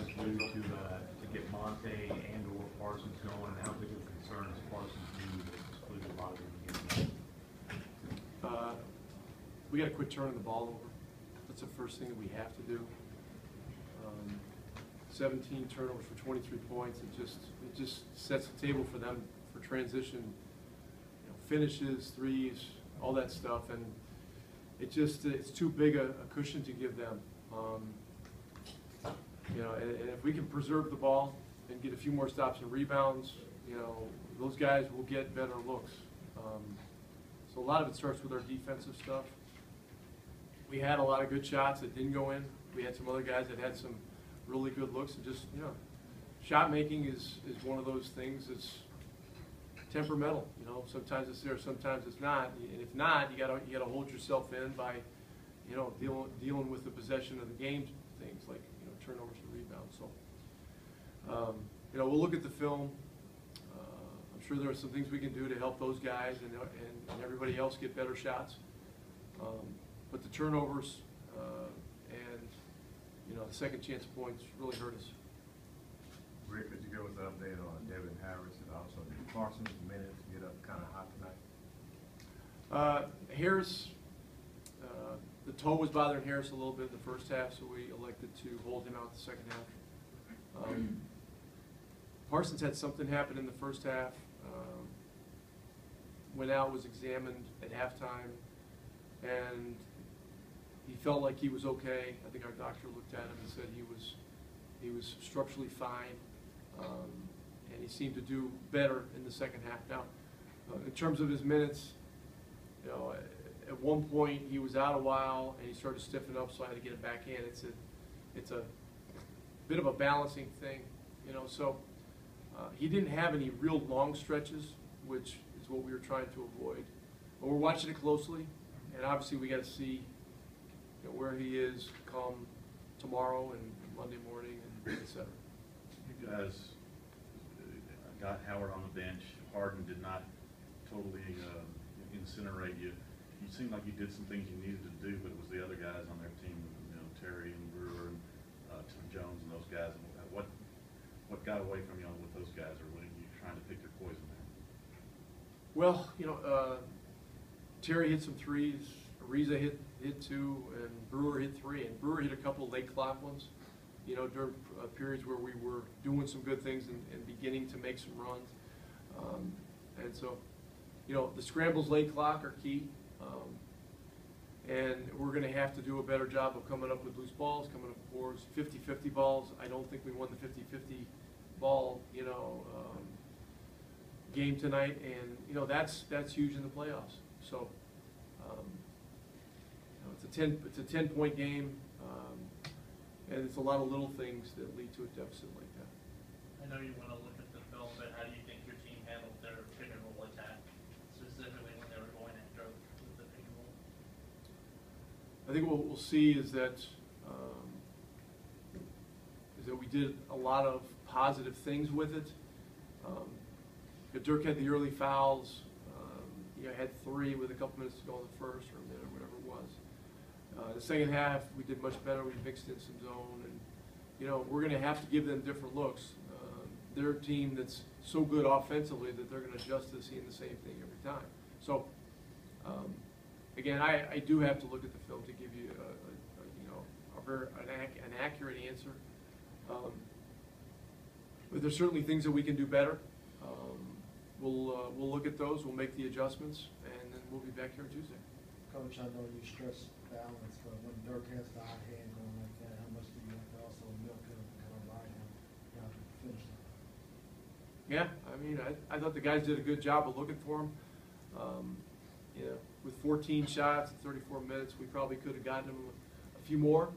guys do to get Monte and or Parsons going, and how big of a concern is Parsons due to exclude a lot of them? We got to quit turning the ball over. That's the first thing that we have to do. 17 turnovers for 23 points. It just sets the table for them for transition, finishes, threes, all that stuff, and it's too big a cushion to give them. And if we can preserve the ball and get a few more stops and rebounds, those guys will get better looks. So a lot of it starts with our defensive stuff. We had a lot of good shots that didn't go in. We had some other guys that had some really good looks, and just shot making is one of those things that's temperamental. Sometimes it's there, sometimes it's not. And if not, you gotta hold yourself in by dealing with the possession of the game things like turnovers and rebounds. So we'll look at the film. I'm sure there are some things we can do to help those guys and everybody else get better shots. But the turnovers and the second chance points really hurt us. Rick, could you give us an update on Devin Harris and also Parsons' minutes get up kind of hot tonight? Harris, the toe was bothering Harris a little bit in the first half, so we elected to hold him out the second half. Parsons had something happen in the first half. Went out, was examined at halftime, and he felt like he was okay. I think our doctor looked at him and said he was structurally fine, and he seemed to do better in the second half. Now, in terms of his minutes, at one point he was out a while and he started to stiffen up, so I had to get him back in. It's a bit of a balancing thing, So he didn't have any real long stretches, which is what we were trying to avoid. But we're watching it closely, and obviously we got to see where he is come tomorrow and Monday morning, and et cetera. You guys got Howard on the bench. Harden did not totally incinerate you. You seemed like you did some things you needed to do, but it was the other guys on their team, Terry and Brewer and Tim Jones and those guys. What got away from you with those guys, or were you trying to pick your poison there? Well, Terry hit some threes, Ariza hit two, and Brewer hit three. And Brewer hit a couple late clock ones, during periods where we were doing some good things and beginning to make some runs. And so, the scrambles late clock are key. And we're going to have to do a better job of coming up with loose balls, coming up with boards, 50-50 balls. I don't think we won the 50-50 ball, game tonight, and that's huge in the playoffs. So, it's a 10-point game, and it's a lot of little things that lead to a deficit like that. I know you want to look at the film, but how do you think your team handled their pick and roll attack, specifically when they were going after with the pick and roll? I think what we'll see is that we did a lot of positive things with it. Dirk had the early fouls. Had three with a couple minutes to go in the first, or a minute, or whatever it was. The second half, we did much better. We mixed in some zone, and we're going to have to give them different looks. They're a team that's so good offensively that they're going to adjust to seeing the same thing every time. So, again, I do have to look at the film to give you an accurate answer. But there's certainly things that we can do better. We'll look at those. We'll make the adjustments, and then we'll be back here on Tuesday. Coach, I know you stress balance, but when Dirk has the hot hand going like that, how much do you have to also milk him and kind of ride him down to the finish line? Yeah, I mean, I thought the guys did a good job of looking for him. With 14 shots in 34 minutes, we probably could have gotten him a few more.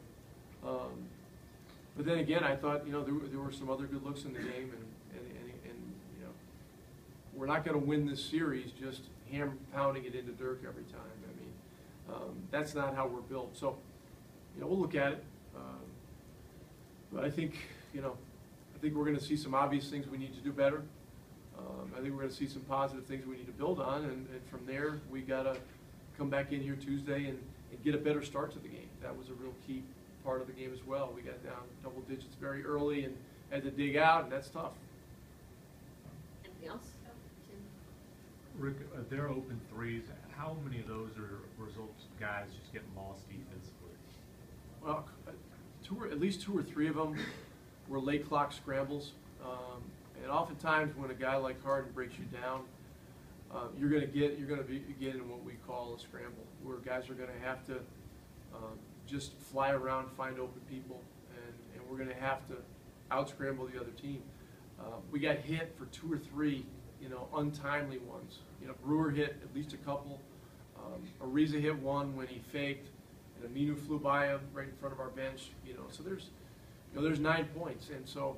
But then again, I thought there were some other good looks in the game, and we're not going to win this series just pounding it into Dirk every time. I mean, that's not how we're built. So, we'll look at it. But I think we're going to see some obvious things we need to do better. I think we're going to see some positive things we need to build on, and from there we got to come back in here Tuesday and get a better start to the game. That was a real key part of the game as well. We got down double digits very early and had to dig out, and that's tough. Anything else? Tim? Rick, their open threes, how many of those are results of guys just getting lost defensively? Well, at least two or three of them were late clock scrambles. And oftentimes when a guy like Harden breaks you down, you're going to be in what we call a scramble, where guys are going to have to just fly around, find open people, and we're going to have to out-scramble the other team. We got hit for two or three, untimely ones. Brewer hit at least a couple. Ariza hit one when he faked, and Aminu flew by him right in front of our bench. So there's 9 points, and so